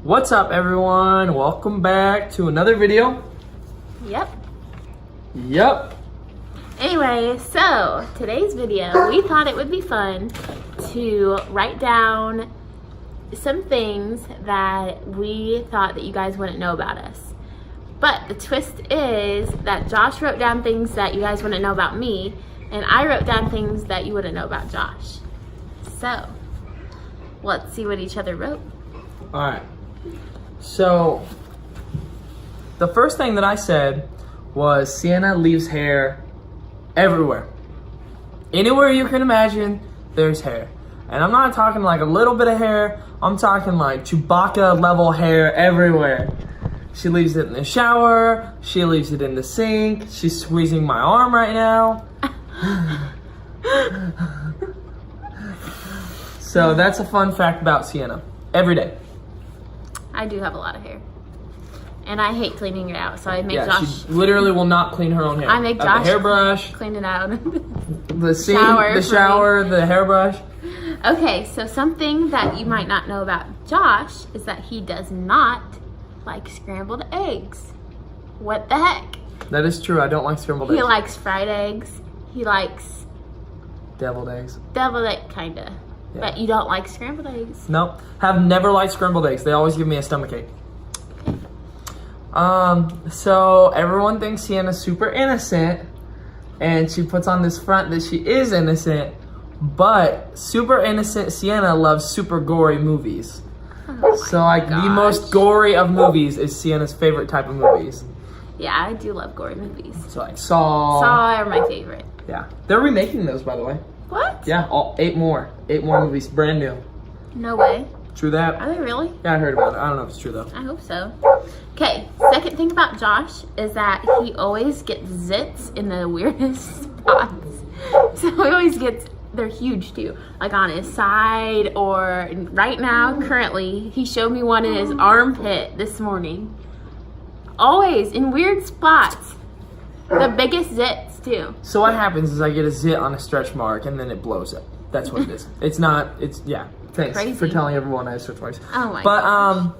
What's up, everyone? Welcome back to another video. Yep. Anyway, so today's video, we thought it would be fun to write down some things that we thought that you guys wouldn't know about us. But the twist is that Josh wrote down things that you guys wouldn't know about me, and I wrote down things that you wouldn't know about Josh. So, let's see what each other wrote. Alright. So, the first thing that I said was Sienna leaves hair everywhere. Anywhere you can imagine, there's hair. And I'm not talking like a little bit of hair, I'm talking like Chewbacca level hair everywhere. She leaves it in the shower, she leaves it in the sink, she's squeezing my arm right now. So that's a fun fact about Sienna. Every day. I do have a lot of hair. And I hate cleaning it out, so I make Josh. She literally will not clean her own hair. I make Josh the hairbrush, clean it out. the sink, the shower, the hairbrush. Okay, so something that you might not know about Josh is that he does not like scrambled eggs. What the heck? That is true. I don't like scrambled eggs. He likes fried eggs. He likes deviled eggs. Deviled egg, kinda. Yeah. But you don't like scrambled eggs. Nope. Have never liked scrambled eggs. They always give me a stomachache. So everyone thinks Sienna's super innocent, and she puts on this front that she is innocent, but super innocent Sienna loves super gory movies. Oh so like the most gory of movies is Sienna's favorite type of movies. Yeah, I do love gory movies. So like Saw. Saw are my favorite. Yeah. They're remaking those, by the way. What? Yeah, 8 more movies, brand new. No way. True that? Are they really? Yeah, I heard about it. I don't know if it's true though. I hope so. Okay, second thing about Josh is that he always gets zits in the weirdest spots. So he always gets, they're huge too, like on his side, or right now, currently, he showed me one in his armpit this morning. Always in weird spots. The biggest zits too. So what happens is I get a zit on a stretch mark and then it blows up. That's what it is. Yeah. Thanks for telling everyone I have stretch marks. Oh my gosh.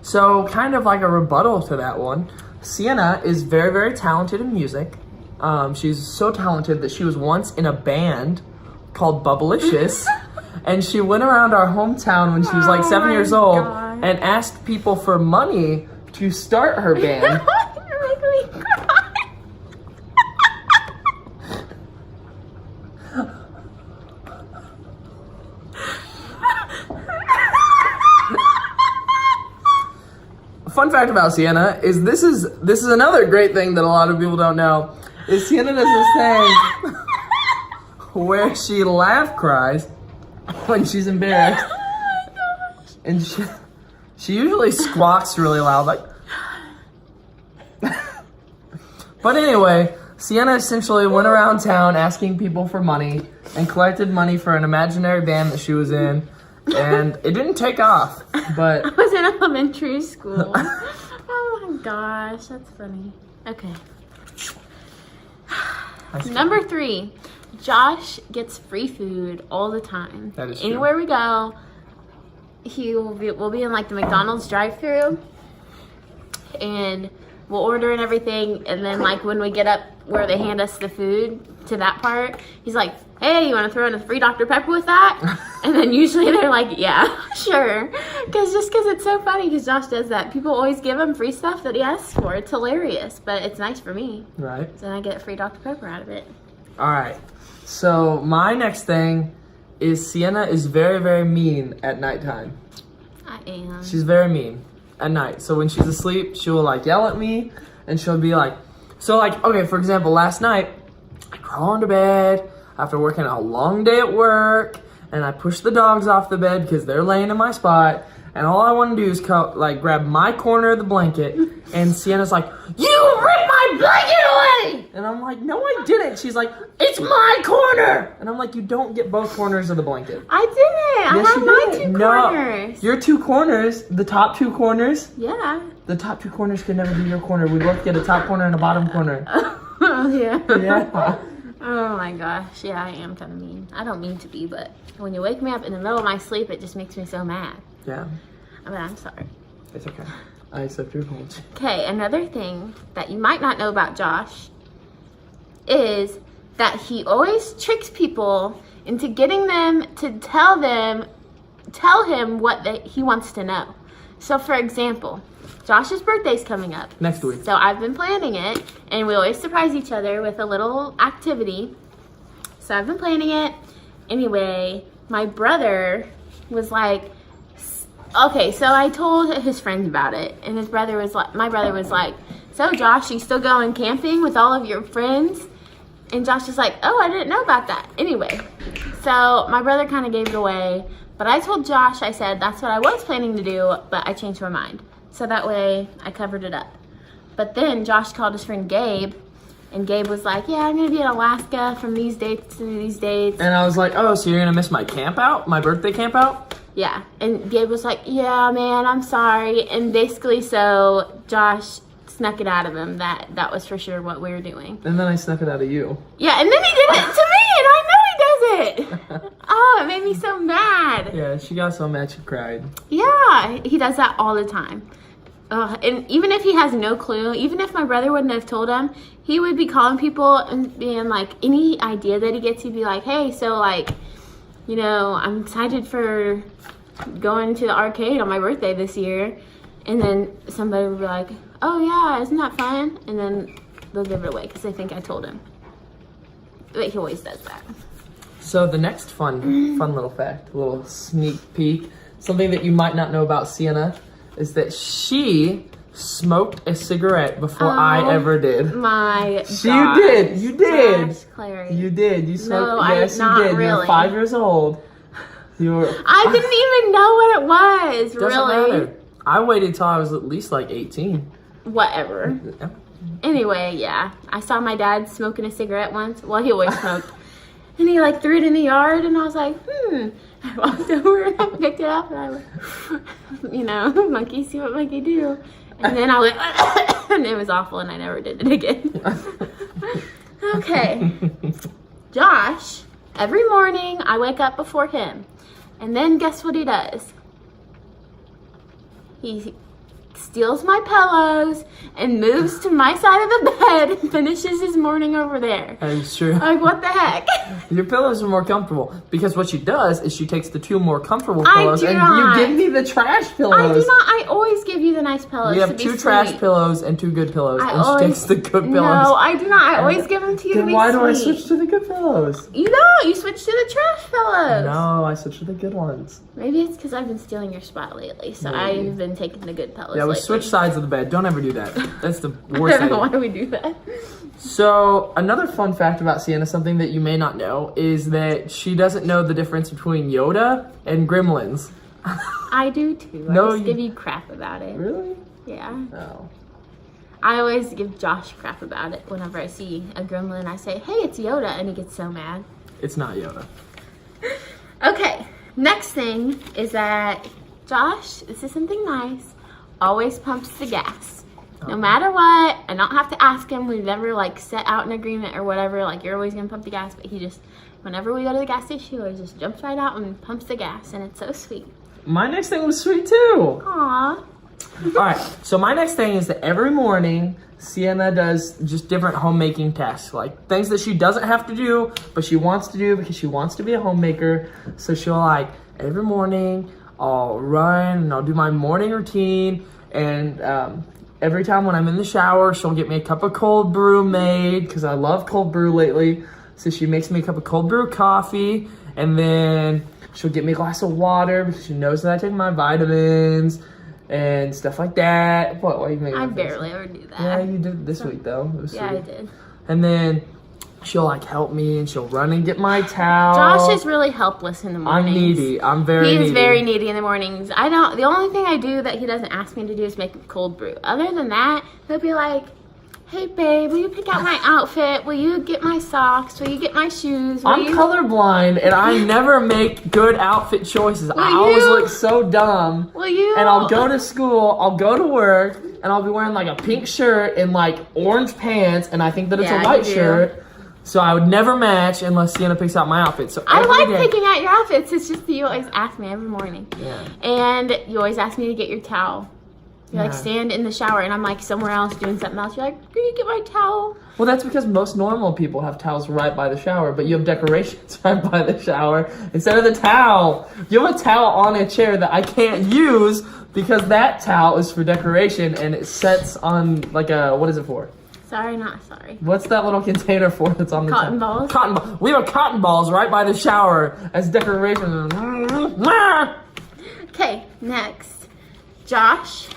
So kind of like a rebuttal to that one, Sienna is very, very talented in music. She's so talented that she was once in a band called Bubblicious. And she went around our hometown when she was like 7 years old and asked people for money to start her band. You're making me cry. Fun fact about Sienna is this is another great thing that a lot of people don't know is Sienna does this thing where she laugh cries when she's embarrassed. Oh my gosh. And she usually squawks really loud like. But anyway, Sienna essentially went around town asking people for money and collected money for an imaginary band that she was in. And it didn't take off, but... I was in elementary school. Oh my gosh, that's funny. Okay. Number 3, Josh gets free food all the time. That is true. Anywhere we go, we'll be in like the McDonald's drive-thru, and we'll order and everything, and then like when we get up where they hand us the food to that part, he's like, hey, you want to throw in a free Dr. Pepper with that? And then usually they're like, yeah, sure. Because it's so funny because Josh does that. People always give him free stuff that he asks for. It's hilarious, but it's nice for me. Right. So then I get free Dr. Pepper out of it. All right. So my next thing is Sienna is very, very mean at nighttime. I am. She's very mean at night. So when she's asleep, she will like yell at me and she'll be like, okay, for example, last night, I crawl into bed after working a long day at work, and I push the dogs off the bed because they're laying in my spot, and all I want to do is grab my corner of the blanket, and Sienna's like, you ripped my blanket away! And I'm like, no I didn't. She's like, it's my corner! And I'm like, you don't get both corners of the blanket. I didn't. Yes, I had my 2 corners. No, your 2 corners, the top 2 corners. Yeah. The top 2 corners can never be your corner. We both get a top corner and a bottom corner. Oh, yeah. Yeah. Oh my gosh, yeah, I am kind of mean. I don't mean to be, but when you wake me up in the middle of my sleep, it just makes me so mad. Yeah. But I'm sorry. It's okay. I accept your apology. Okay, another thing that you might not know about Josh is that he always tricks people into getting them to tell him what he wants to know. So, for example, Josh's birthday's coming up. Next week. So I've been planning it, and we always surprise each other with a little activity. So I've been planning it. Anyway, my brother was like, okay, so I told his friends about it, and my brother was like, so Josh, you still going camping with all of your friends? And Josh was like, oh, I didn't know about that. Anyway, so my brother kind of gave it away, but I told Josh, I said, that's what I was planning to do, but I changed my mind. So that way I covered it up. But then Josh called his friend Gabe, and Gabe was like, yeah, I'm going to be in Alaska from these dates to these dates. And I was like, oh, so you're going to miss my camp out? My birthday camp out? Yeah. And Gabe was like, yeah, man, I'm sorry. And basically, so Josh snuck it out of him that was for sure what we were doing. And then I snuck it out of you. Yeah, and then he did it to me, and I know he does it. Oh, it made me so mad. Yeah, she got so mad she cried. Yeah, he does that all the time. And even if he has no clue, even if my brother wouldn't have told him, he would be calling people and being like, any idea that he gets, he'd be like, hey, so like, you know, I'm excited for going to the arcade on my birthday this year. And then somebody would be like, oh yeah, isn't that fun? And then they'll give it away because they think I told him. But he always does that. So the next fun little fact, a little sneak peek, something that you might not know about Sienna is that she smoked a cigarette before I ever did. My gosh. You did. Josh.clary. You did. You smoked. No, yes, not you did. really. You were 5 years old. You were. I didn't even know what it was. Doesn't really. matter. I waited till I was at least like 18. Whatever. Yeah. Anyway, yeah. I saw my dad smoking a cigarette once. Well, he always smoked. And he like threw it in the yard, and I was like, I walked over and I picked it up, and I went, you know, monkey see what monkey do. And then I went, and it was awful, and I never did it again. Okay. Josh, every morning I wake up before him, and then guess what he does? He steals my pillows and moves to my side of the bed and finishes his morning over there. That is true. Like, what the heck? Your pillows are more comfortable because what she does is she takes the 2 more comfortable pillows and you give me the trash pillows. I do not. I always give you the nice pillows. We have 2 trash pillows and 2 good pillows, and she takes the good pillows. No, I do not. I always give them to you to Then be why sweet. do I switch to the good pillows? You don't. You switch to the trash pillows. No, I switch to the good ones. Maybe it's because I've been stealing your spot lately, so Maybe. I've been taking the good pillows. Yeah, we lately. switch sides of the bed. Don't ever do that. That's the I worst don't know thing. why we do that. So, another fun fact about Sienna, something that you may not know, is that she doesn't know the difference between Yoda and Gremlins. I do too. I No, just give you crap about it. Really? Yeah. Oh. I always give Josh crap about it whenever I see a gremlin. I say, hey, it's Yoda, and he gets so mad. It's not Yoda. Okay, next thing is that Josh, this is something nice, always pumps the gas. No matter what, I don't have to ask him. We've never like set out an agreement or whatever, like you're always gonna pump the gas, but he just, whenever we go to the gas station, he always just jumps right out and pumps the gas, and it's so sweet. My next thing was sweet too. Aww. Alright, so my next thing is that every morning, Sienna does just different homemaking tasks, like things that she doesn't have to do, but she wants to do because she wants to be a homemaker. So she'll like, every morning, I'll run and I'll do my morning routine, and every time when I'm in the shower, she'll get me a cup of cold brew made, because I love cold brew lately. So she makes me a cup of cold brew coffee, and then she'll get me a glass of water because she knows that I take my vitamins and stuff like that. What are you making? I barely ever do that. Yeah, you did this week though. It was Yeah, sweet. I did. And then she'll like help me, and she'll run and get my towel. Josh is really helpless in the mornings. I'm needy. I'm very needy. He is very needy in the mornings. The only thing I do that he doesn't ask me to do is make a cold brew. Other than that, he'll be like, hey babe, will you pick out my outfit? Will you get my socks? Will you get my shoes? I'm colorblind, and I never make good outfit choices. I always look so dumb. Will you? And I'll go to school, I'll go to work, and I'll be wearing like a pink shirt and like orange pants, and I think that it's a white shirt. So I would never match unless Sienna picks out my outfit. So I like day, picking out your outfits. It's just that you always ask me every morning. Yeah. And you always ask me to get your towel. You're like, Yeah. stand in the shower, and I'm like somewhere else doing something else. You're like, can you get my towel? Well, that's because most normal people have towels right by the shower, but you have decorations right by the shower instead of the towel. You have a towel on a chair that I can't use because that towel is for decoration and it sets on like a, what is it for? Sorry, not sorry. What's that little container for that's on the Cotton towel? balls? Cotton balls. We have cotton balls right by the shower as decoration. Okay, next. Josh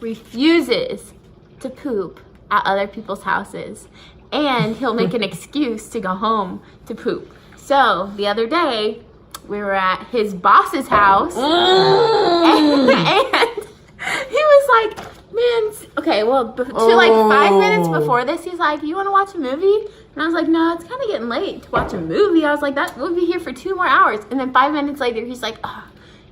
refuses to poop at other people's houses, and he'll make an excuse to go home to poop. So the other day we were at his boss's house and he was like, man, okay, well, to like 5 minutes before this, he's like, you want to watch a movie? And I was like, no, it's kind of getting late to watch a movie. I was like, we'll be here for 2 more hours. And then 5 minutes later, he's like, oh,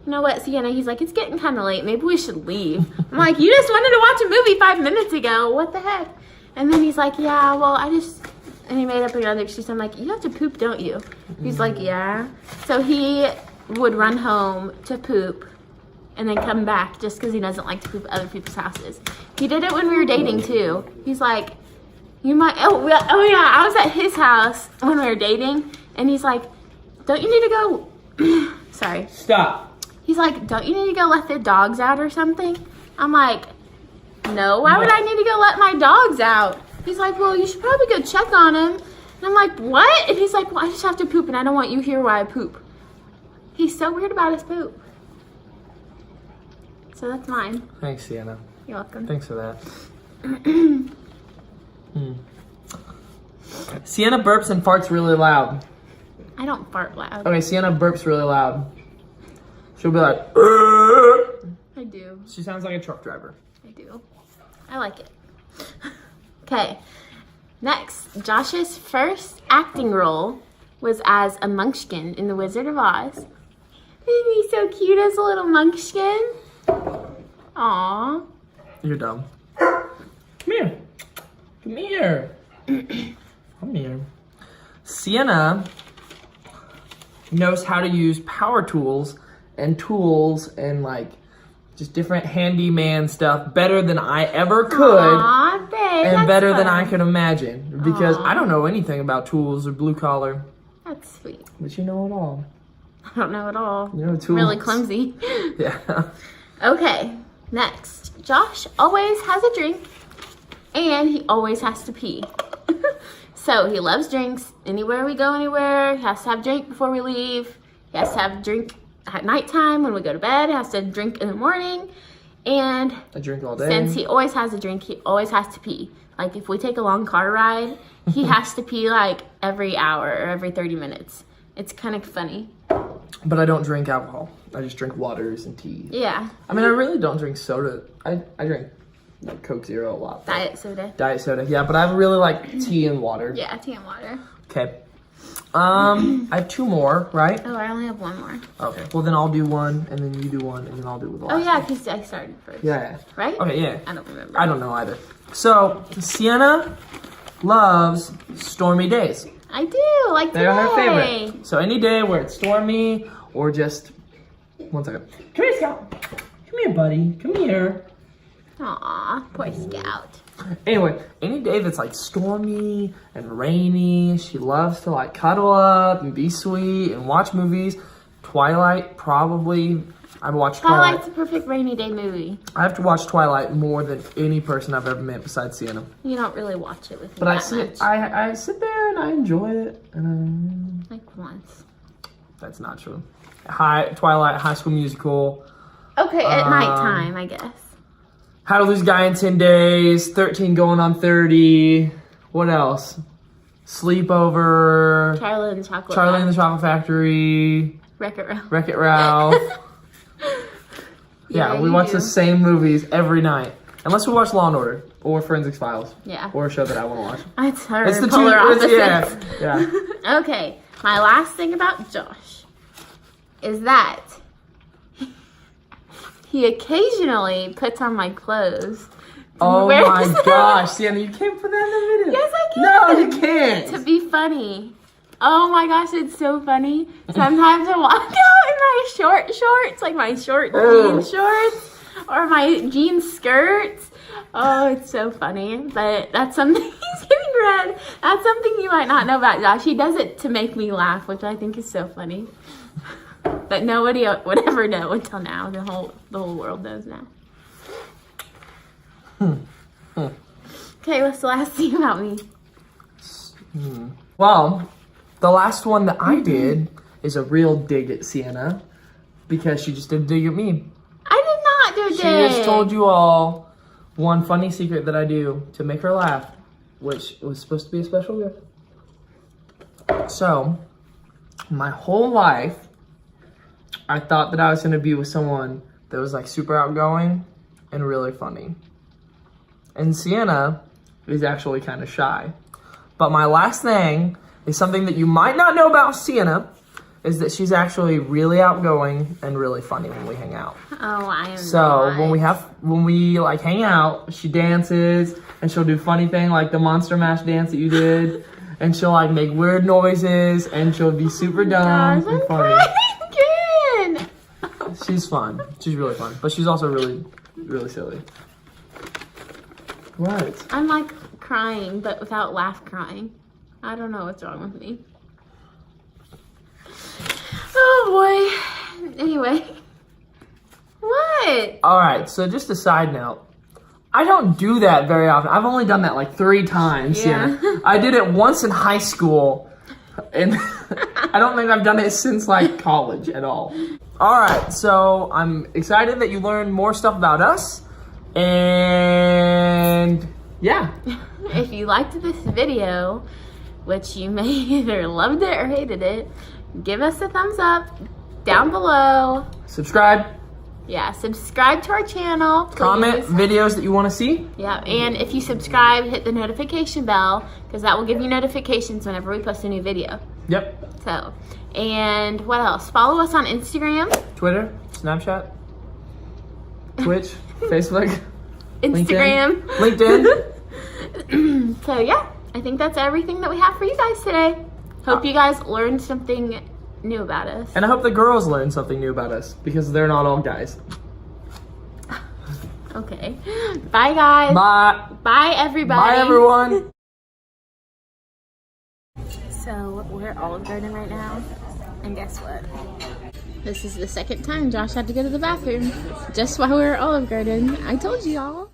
you know what, Sienna? He's like, it's getting kind of late. Maybe we should leave. I'm like, you just wanted to watch a movie 5 minutes ago. What the heck? And then he's like, yeah, well, and he made up another excuse. I'm like, you have to poop, don't you? He's like, yeah. So he would run home to poop and then come back just because he doesn't like to poop at other people's houses. He did it when we were dating, too. He's like, you might, oh yeah, I was at his house when we were dating, and he's like, don't you need to go, sorry. Stop. He's like, don't you need to go let the dogs out or something? I'm like, no, why would I need to go let my dogs out? He's like, well, you should probably go check on him. And I'm like, what? And he's like, well, I just have to poop and I don't want you here while I poop. He's so weird about his poop. So that's mine. Thanks, Sienna. You're welcome. Thanks for that. Sienna burps and farts really loud. I don't fart loud. Okay, Sienna burps really loud. She'll be like, I do. she sounds like a truck driver. I do. I like it. Okay. Next, Josh's first acting role was as a Munchkin in The Wizard of Oz. Isn't he so cute as a little Munchkin? Aww. You're dumb. Come here. Come here. Come here. Sienna knows how to use power tools and like just different handyman stuff better than I ever could. Aw, babe, and that's better than fun. I could imagine because Aw. I don't know anything about tools or blue collar, That's sweet. but you know it all. I don't know at all. You know tools. Really clumsy. Yeah. Okay, next. Josh always has a drink and he always has to pee. So he loves drinks. Anywhere we go, anywhere, he has to have a drink before we leave. He has to have a drink at nighttime when we go to bed. He has to drink in the morning. And I drink all day. since he always has a drink, he always has to pee. Like if we take a long car ride, he has to pee like every hour or every 30 minutes. It's kind of funny. But I don't drink alcohol. I just drink waters and tea. Yeah. I mean, I really don't drink soda. I drink like Coke Zero a lot. Diet soda. Diet soda, yeah. But I really like tea and water. Yeah, tea and water. Okay. I have 2 more, right? Oh, I only have 1 more. Okay. Well, then I'll do 1, and then you do 1, and then I'll do the last. Oh yeah, because I started first. Yeah. Right? Okay, yeah. I don't remember. I don't know either. So, Sienna loves stormy days. I do, like today. They're her favorite. So any day where it's stormy or just... One second. Come here, Scout. Come here, buddy. Come here. Aw, poor Scout. Anyway, any day that's like stormy and rainy, she loves to like cuddle up and be sweet and watch movies. Twilight, probably. I've watched Twilight. Twilight's a perfect rainy day movie. I have to watch Twilight more than any person I've ever met besides Sienna. You don't really watch it with me But that much. I sit there and I enjoy it. And Like once. that's not true. Twilight, High School Musical. Okay, at nighttime, I guess. How to Lose a Guy in 10 Days. 13 Going on 30. What else? Sleepover. Charlie and the Chocolate Charlie and the Chocolate Factory. Wreck-It Ralph. Wreck-It Ralph. Yeah, we you watch do. the same movies every night. Unless we watch Law & Order or Forensic Files. Yeah. Or a show that I want to watch. It's her It's the polar two. opposites. Yeah. Okay, my last thing about Josh is that he occasionally puts on my clothes Oh Where my is that? gosh, Sienna, you can't put that in the video. Yes, I can. No, you can't. To be funny. Oh my gosh, it's so funny. Sometimes I walk out in my short shorts, like my short jean shorts, or my jean skirts. Oh, it's so funny. But that's something, he's getting red. That's something you might not know about Josh. He does it to make me laugh, which I think is so funny. But nobody would ever know until now. The whole world knows now. Okay, what's the last thing about me? Well, the last one that I did is a real dig at Sienna because she just did a dig at me. I did not do a She dig. just told you all one funny secret that I do to make her laugh, which was supposed to be a special gift. So, my whole life, I thought that I was gonna be with someone that was like super outgoing and really funny. And Sienna is actually kind of shy. But my last thing is something that you might not know about Sienna, is that she's actually really outgoing and really funny when we hang out. Oh, I am. So not. when we like hang out, she dances and she'll do funny thing like the Monster Mash dance that you did, and she'll like make weird noises and she'll be super dumb Gosh, and I'm funny. crying again. She's fun. She's really fun, but she's also really, really silly. What? I'm like crying, but without laugh crying. I don't know what's wrong with me. Oh boy. Anyway. What? All right. So just a side note. I don't do that very often. I've only done that like 3 times. Yeah. Sienna. I did it once in high school, and I don't think I've done it since like college at all. All right. So I'm excited that you learned more stuff about us, and yeah. If you liked this video, which you may either loved it or hated it, give us a thumbs up down below. Subscribe. Yeah, subscribe to our channel. Please. Comment videos that you want to see. Yeah, and if you subscribe, hit the notification bell, because that will give you notifications whenever we post a new video. Yep. So, and what else? Follow us on Instagram, Twitter, Snapchat, Twitch, Facebook, Instagram. LinkedIn. So yeah, I think that's everything that we have for you guys today. Hope you guys learned something new about us. And I hope the girls learn something new about us, because they're not all guys. Okay. Bye guys. Bye. Bye everybody. Bye everyone. So we're at Olive Garden right now, and guess what? This is the second time Josh had to go to the bathroom just while we were at Olive Garden. I told you all.